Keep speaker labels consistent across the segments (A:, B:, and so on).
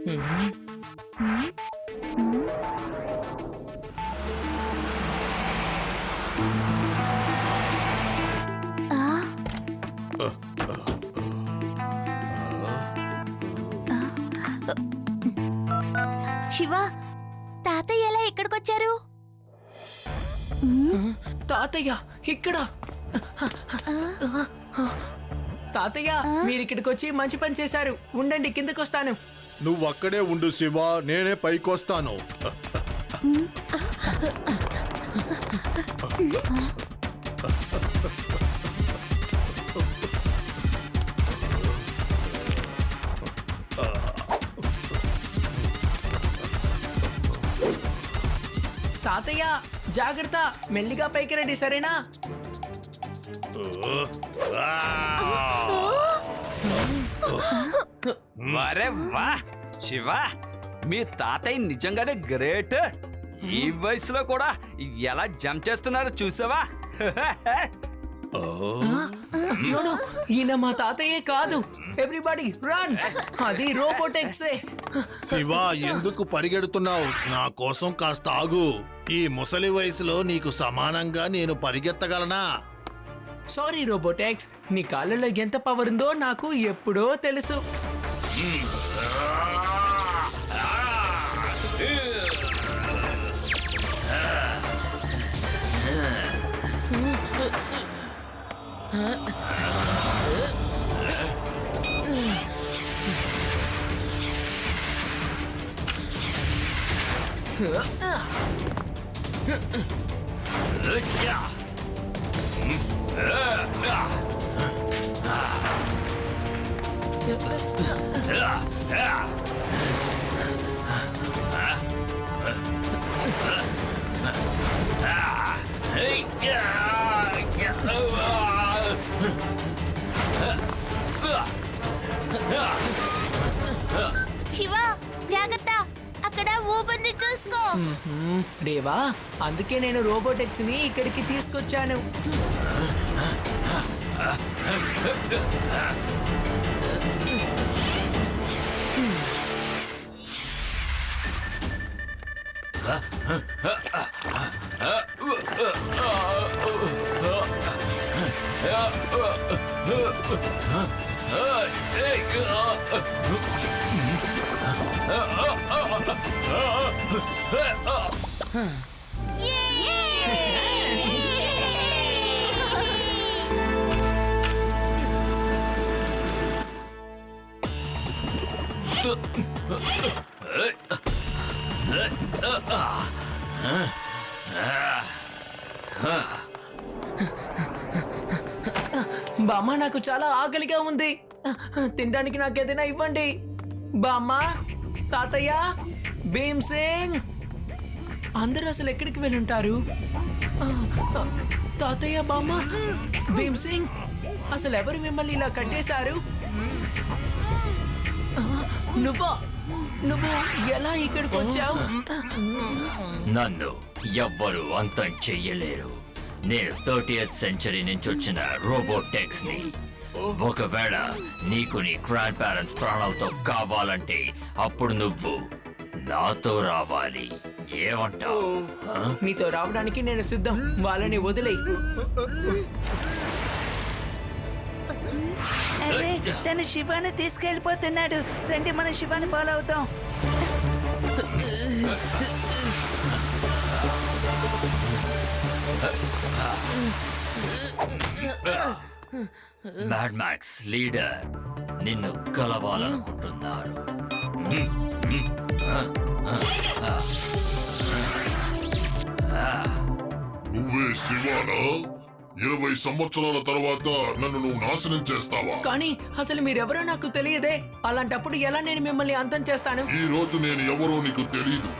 A: శివ, తాతయ్య ఎలా ఇక్కడికొచ్చారు?
B: తాతయ్య ఇక్కడ. తాతయ్య మీరిక్కడికి వచ్చి మంచి పని చేశారు. ఉండండి, కిందకొస్తాను.
C: నువ్వు అక్కడే ఉండు శివ, నేనే పైకొస్తాను.
B: తాతయ్య జాగ్రత్త, మెల్లిగా పైకి రండి, సరేనా?
D: వరే వా శివ, మీ తాతయ్య నిజంగానే గ్రేట్. ఈ వయసులో కూడా ఎలా జంప్ చేస్తున్నారో చూసావా?
B: ఈయన మా తాతయ్యే కాదు. ఎవ్రీబడి రన్, అది రోబోటెక్సే.
C: శివ, ఎందుకు పరిగెడుతున్నావు? నా కోసం కాస్త ఆగు. ఈ ముసలి వయసులో నీకు సమానంగా నేను పరిగెత్తగలనా?
B: సారీ రోబోటెక్స్, నీ కాళ్ళలో ఎంత పవర్ ఉందో నాకు ఎప్పుడో తెలుసు.
A: శివ, జాగ్రత్త, అక్కడ ఊపిరిని చూసుకో.
B: రేవా, అందుకే నేను రోబోటెక్స్ ని ఇక్కడికి తీసుకొచ్చాను. బామ్మ, నాకు చాలా ఆకలిగా ఉంది. తినడానికి నాకేదైనా ఇవ్వండి. బామ్మ, తాతయ్య, భీమ్ సింగ్, అందరూ అసలు ఎక్కడికి వెళ్ళుంటారు? తాతయ్య, బామ్మ, భీమ్ సింగ్, అసలు ఎవరు మిమ్మల్ని ఇలా కట్టేశారు? నువ్వు ఎలా ఇక్కడికి వచ్చావు?
E: నన్ను ఎవ్వరు అంతం చెయ్యలేరు. నేను 30th సెంచరీ నుంచి వచ్చిన రోబోటెక్స్ ని. ఒకవేళ నీకు నీ గ్రాండ్ పేరెంట్స్ ప్రాణాలతో కావాలంటే అప్పుడు నువ్వు నాతో రావాలి. ఏమంటావు?
B: మీతో రావడానికి నేను సిద్ధం. వాళ్ళని వదిలే.
F: అరే, తను శివాని తీసుకెళ్ళిపోతున్నాడు. రండి, మనం శివాని ఫాలో అవుతాం.
E: మ్యాడ్ మ్యాక్స్ లీడర్ నిన్ను కలవాలనుకుంటున్నారు.
G: నువ్వే శివానా? 20 సంవత్సరాల తర్వాత నన్ను నువ్వు నాశనం చేస్తావా?
B: కానీ అసలు మీరెవరో నాకు తెలియదే. అలాంటప్పుడు ఎలా నేను మిమ్మల్ని అంతం చేస్తాను?
G: ఈ రోజు నేను ఎవరో నీకు తెలీదు,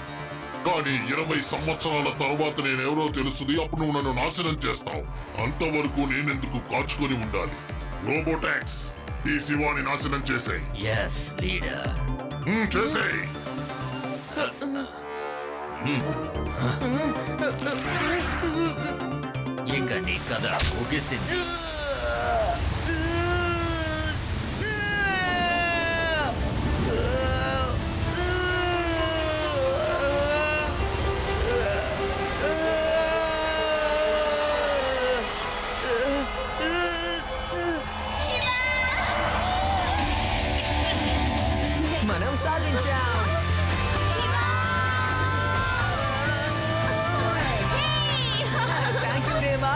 G: కానీ 20 సంవత్సరాల తర్వాత నేనెవరో తెలుస్తుంది. అప్పుడు నువ్వు నన్ను నాశనం చేస్తావు. అంతవరకు నేనెందుకు కాచుకొని ఉండాలి? రోబోటాక్స్, ఈ శివాని నాశనం చేసేయ్.
E: yes leader.
G: చేసేయ్.
E: ఇక నీ కథ ముగిసింది.
B: సాధించాం. Thank you Reva.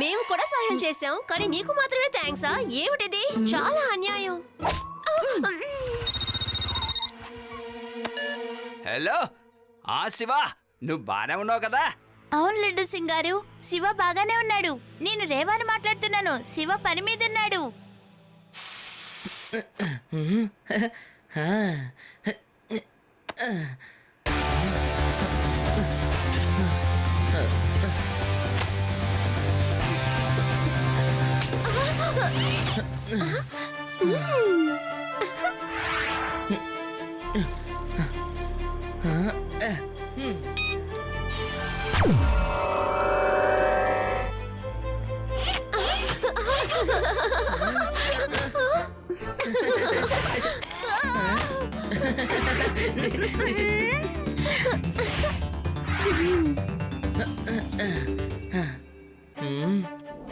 H: మేము కూడా సహాయం చేశాం కానీ నీకు మాత్రమే థ్యాంక్సా? ఏమిటిది? చాలా అన్యాయం.
D: హలో శివ, నువ్వు బానే ఉన్నావు కదా?
A: అవును లడ్డు సింగ్ గారు, శివ బాగానే ఉన్నాడు. నేను రేవాని మాట్లాడుతున్నాను. శివ పని మీద ఉన్నాడు.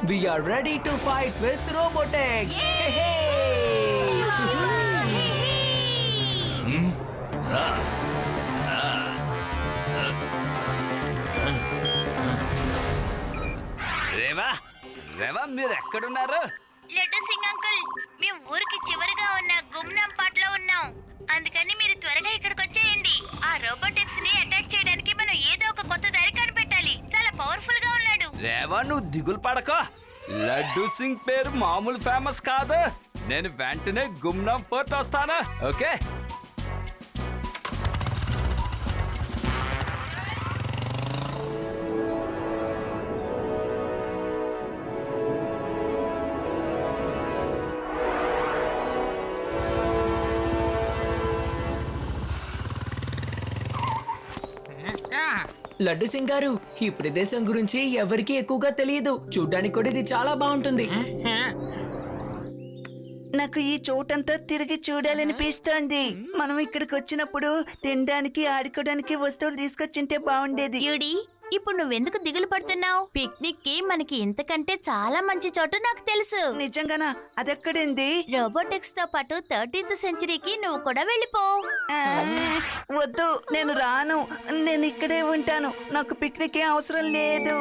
B: We are ready to fight with Robotex.
D: Rewa Rewa, మీరు ఎక్కడున్నారు?
A: లడ్డు సింగ్ అంకుల్, మేము ఊరికి చివరిగా ఉన్న గుమ్నంపాట్లో ఉన్నాం. అందుకని మీరు త్వరగా ఇక్కడికి వచ్చేయండి. ఆ రోబోటిక్స్ ని అటాక్ చేయడానికి మనం ఏదో ఒక కొత్త దారి కనిపెట్టాలి. చాలా పవర్ఫుల్ గా ఉన్నాడు.
D: రేవా, నువ్వు దిగులు పడకో. లడ్డు సింగ్ పేరు మామూలు ఫేమస్ కాదు. నేను వెంటనే గుమ్నం ఫోర్ట్ వస్తాను. ఓకే?
B: లడ్డు సింగ్ గారు, ఈ ప్రదేశం గురించి ఎవరికీ ఎక్కువగా తెలియదు. చూడ్డానికి కూడా ఇది చాలా బాగుంటుంది.
F: నాకు ఈ చోటంతా తిరిగి చూడాలనిపిస్తోంది. మనం ఇక్కడికి వచ్చినప్పుడు తినడానికి ఆడుకోవడానికి వస్తువులు తీసుకొచ్చింటే బాగుండేది.
A: యూడి, ఇప్పుడు నువ్వెందుకు దిగులు పడుతున్నావు? పిక్నిక్ కి మనకి ఇంతకంటే చాలా మంచి చోటు నాకు తెలుసు.
F: నిజంగానా? అదెక్కడుంది?
A: రోబోటిక్స్ తో పాటు 13th సెంచరీకి నువ్వు కూడా వెళ్ళిపో.
F: ఆ, వద్దు, నేను రాను. నేను ఇక్కడే ఉంటాను. నాకు పిక్నిక్ ఏం అవసరం లేదు.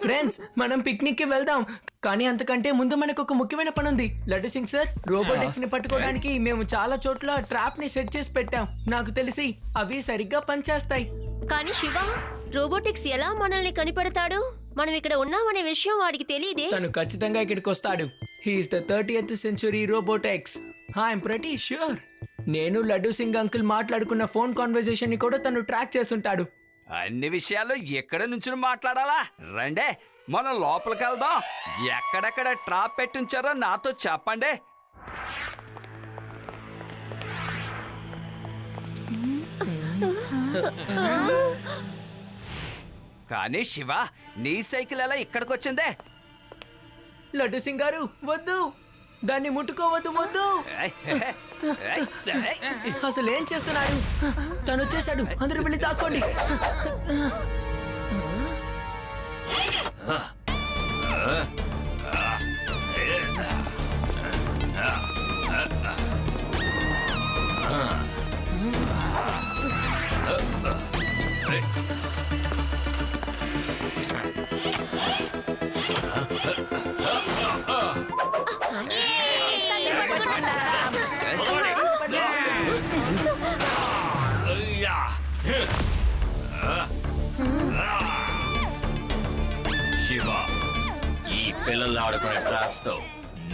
B: ఫ్రెండ్స్, మనం పిక్నిక్ కి వెళ్దాం. కానీ అంతకంటే ముందు మనకు ఒక ముఖ్యమైన పని ఉంది. లడ్డు సింగ్ సార్, రోబోటిక్స్ ని పట్టుకోవడానికి మేము చాలా చోట్ల ట్రాప్ ని సెట్ చేసి పెట్టాం. నాకు తెలిసి అవి సరిగ్గా పనిచేస్తాయి.
H: కానీ శివ, రోబోటిక్స్ ఎలా మనల్ని కనిపెడతాడు? మనం ఇక్కడ ఉన్నామనే విషయం వాడికి తెలియదే.
B: తను ఖచ్చితంగా ఇక్కడికి వస్తాడు. He is the 30th century robotics. I am pretty sure. నేను లడ్డు సింగ్ అంకుల్ మాట్లాడుకున్న ఫోన్ కాన్వర్సేషన్ ని కూడా తను ట్రాక్ చేస్తుంటాడు.
D: అన్ని విషయాలు ఎక్కడ నుంచి మాట్లాడాలా? రండే, మనం లోపలికి వెళ్దాం. ఎక్కడెక్కడ ట్రాప్ పెట్టించారో నాతో చెప్పండి. కానీ శివ, నీ సైకిల్ ఎలా ఇక్కడికి వచ్చిందే?
B: లడ్డు సింగ్ గారు, వద్దు, దాన్ని ముట్టుకోవద్దు, వద్దు.
D: ఏయ్, ఏయ్, ఏయ్.
B: అసలు ఏం చేస్తున్నాడు? తను వచ్చేసాడు. అందరూ వెళ్ళి దాక్కోండి.
E: శివ, ఈ పిల్లలు ఆడుకునే ట్రాప్స్ తో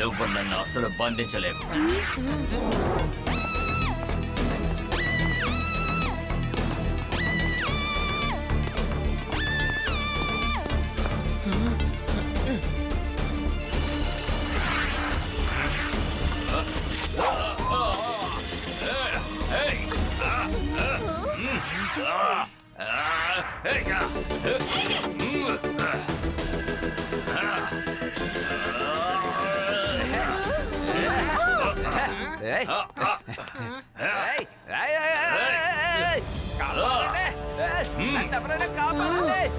E: నువ్వు నన్ను అస్సలు బంధించలేవు.
D: ఏయ్, ఏయ్, ఏయ్, ఏయ్, ఏయ్. కాపాడండి. ఏయ్, నన్ను ఎవరైనా కాపాడండి. ఏయ్.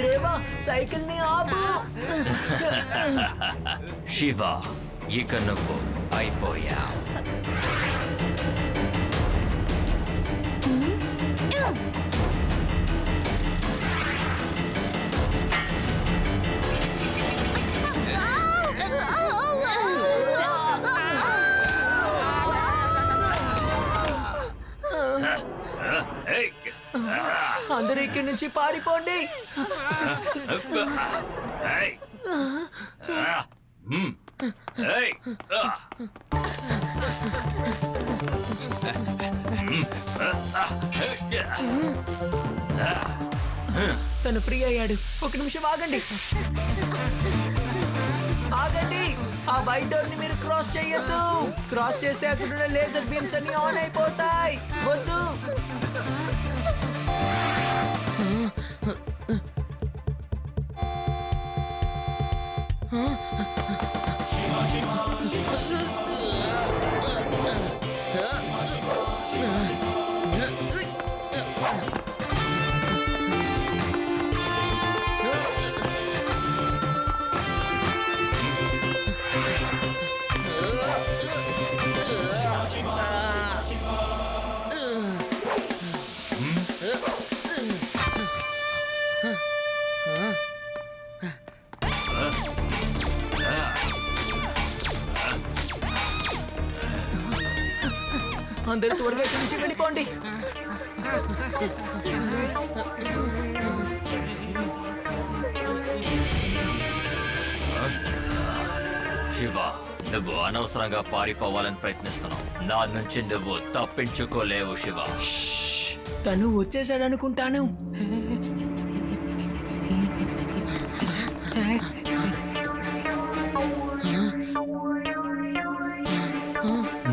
B: రేవా సైకిల్ ని ఆపు.
E: శివ ఇక నువ్వు అయిపోయావు. ఏయ్!
B: అందరూ ఇక్కడి నుంచి పారిపోండి.
E: ఏయ్! ఏయ్!
B: తను ఫ్రీ అయ్యాడు. ఒక నిమిషం ఆగండి. ఆగండి. ఆ వైట్ డోర్ ని మీరు క్రాస్ చేయొద్దు. క్రాస్ చేస్తే అక్కడ లేజర్ బీమ్స్ అన్ని ఆన్ అయిపోతాయి. వద్దు. అందరూ త్వరగా ఇక్కడి నుంచి వెళ్ళిపోండి.
E: శివ నువ్వు అనవసరంగా పారిపోవాలని ప్రయత్నిస్తున్నావు. నా నుంచి నువ్వు తప్పించుకోలేవు శివ.
B: తను వచ్చేసాడు అనుకుంటాను.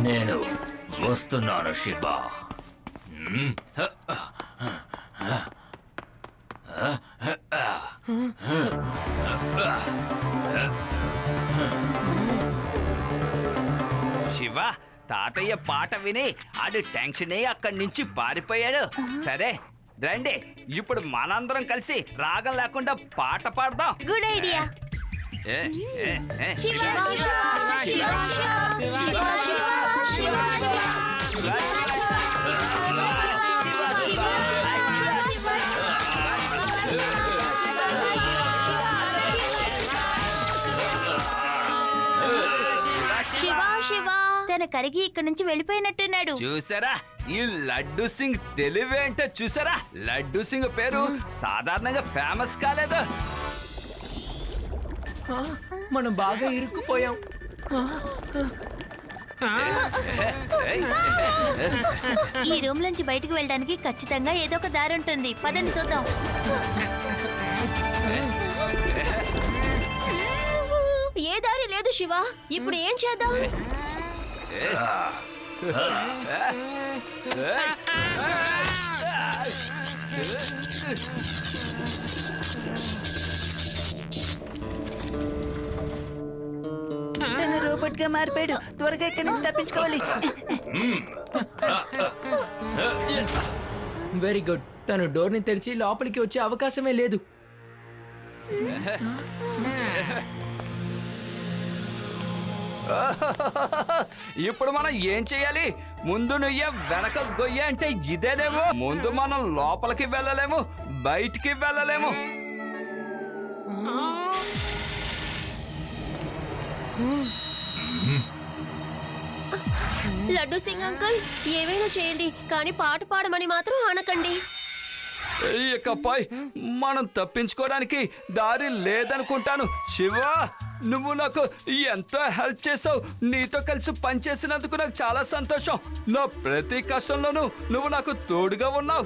E: నేను వస్తున్నాను శివ.
D: శివ తాతయ్య పాట విని ఆడి టెన్షన్ అయ్యి అక్కడి నుంచి పారిపోయాడు. సరే రండి, ఇప్పుడు మనందరం కలిసి రాగం లేకుండా పాట పాడదాం.
A: Good idea.
D: ఏ, ఏ, ఏ.
A: తన కరిగి ఇక్కడ నుంచి వెళ్ళిపోయినట్టున్నాడు.
D: చూసారా ఈ లడ్డు సింగ్ తెలివేంటో చూసారా. లడ్డు సింగ్ పేరు సాధారణంగా ఫేమస్ కాలేదు.
B: మనం బాగా ఇరుక్కుపోయాం.
A: ఈ రూమ్ నుంచి బయటకు వెళ్ళడానికి ఖచ్చితంగా ఏదో ఒక దారి ఉంటుంది. పదండి చూద్దాం.
H: ఏ దారి లేదు శివ. ఇప్పుడు ఏం చేద్దాం?
F: తను రోబోట్ గా మారిపోయాడు. త్వరగా ఇక్కడి నుంచి తప్పించుకోవాలి.
B: Very good. తను డోర్ ని తెరిచి లోపలికి వచ్చే అవకాశమే లేదు.
D: ఇప్పుడు మనం ఏం చెయ్యాలి? ముందు నుయ్య వెనక గొయ్య అంటే ఇదేనేమో. ముందు మనం లోపలికి వెళ్ళలేము, బయటికి వెళ్ళలేము.
H: లడ్డు సింగ్ అంకుల్, ఏమైనా చేయండి కానీ పాట పాడమని మాత్రం అనకండి.
D: ఇకపై మనం తప్పించుకోవడానికి దారి లేదనుకుంటాను. శివ నువ్వు నాకు ఎంతో హెల్ప్ చేసావు. నీతో కలిసి పనిచేసినందుకు నాకు చాలా సంతోషం. నా ప్రతి కష్టంలోనూ నువ్వు నాకు తోడుగా ఉన్నావు.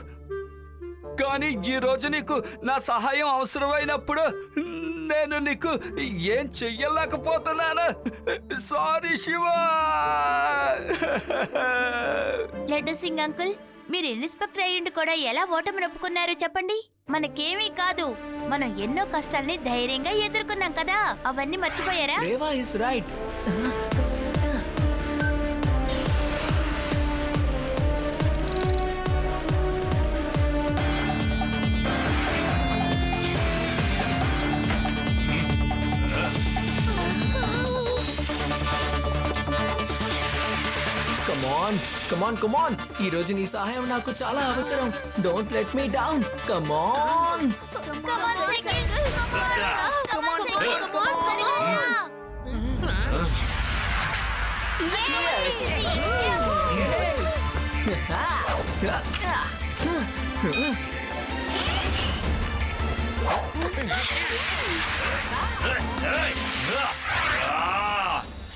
D: కానీ ఈ రోజు నీకు నా సహాయం అవసరమైనప్పుడు నేను నీకు ఏం చెయ్యలేకపోతున్నాను. సారీ శివ.
A: లడ్డు సింగ్ అంకుల్, మీరు ఇన్స్పెక్టర్ అయ్యిండి కూడా ఎలా ఓటమి ఒప్పుకున్నారు చెప్పండి. మనకేమీ కాదు. మనం ఎన్నో కష్టాల్ని ధైర్యంగా ఎదుర్కొన్నాం కదా. అవన్నీ మర్చిపోయారా?
B: Reva is right. Come on come on come on ఈ రోజు నీ సహాయం నాకు చాలా అవసరం. Don't let me down. Come on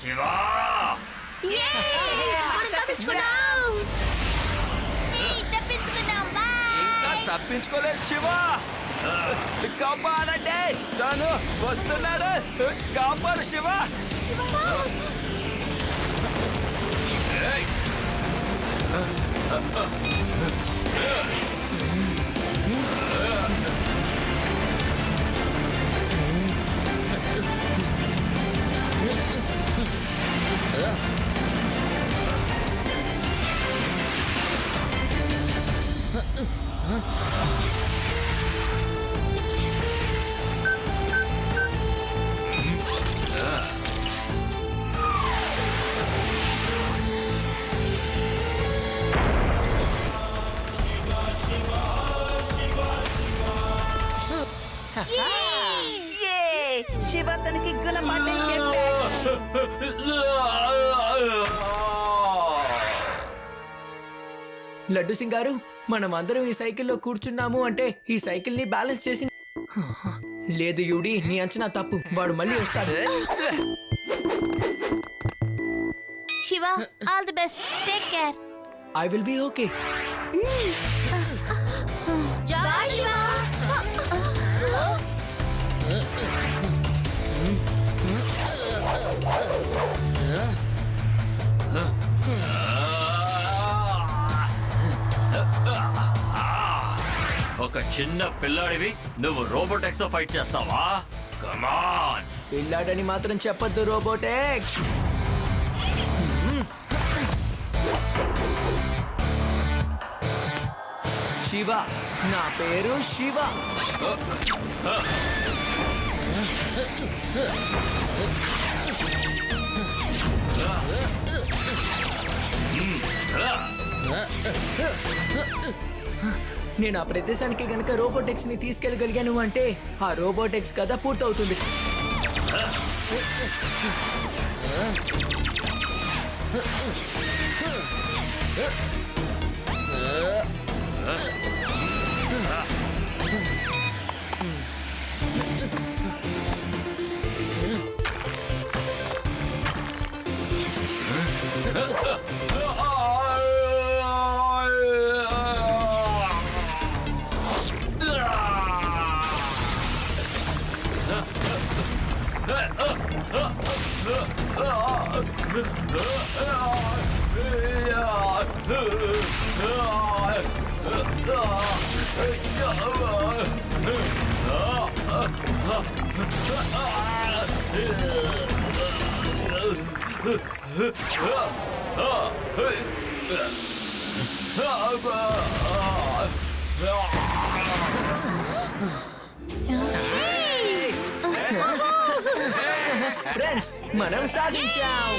E: Shiva
D: ఇంకా తప్పించుకోలేదు శివ. కాపాడండి, తను వస్తున్నాడు. కాపాడు శివ.
F: ఏ శివ తనకి గుణపాఠం చెప్పాడు.
B: లడ్డు సింగ్ గారు, మనం అందరం ఈ సైకిల్లో కూర్చున్నాము అంటే ఈ సైకిల్ ని బ్యాలెన్స్ చేసి లేదు యూడి, నీ అంచనా తప్పు. వాడు మళ్ళీ వస్తాడు.
A: Shiva, all the best. Take care.
B: I will be okay.
E: ఒక చిన్న పిల్లాడివి నువ్వు రోబోటెక్స్ తో ఫైట్ చేస్తావా? కమాన్.
B: పిల్లాడని మాత్రం చెప్పొద్దు రోబోటెక్స్. శివ, నా పేరు శివ. నేను ఆ ప్రదేశానికి గనక రోబోటెక్స్ ని తీసుకెళ్ళగలిగాను అంటే ఆ రోబోటెక్స్ కథ పూర్తవుతుంది. ఫ్రెండ్స్, మనం సాధించాం.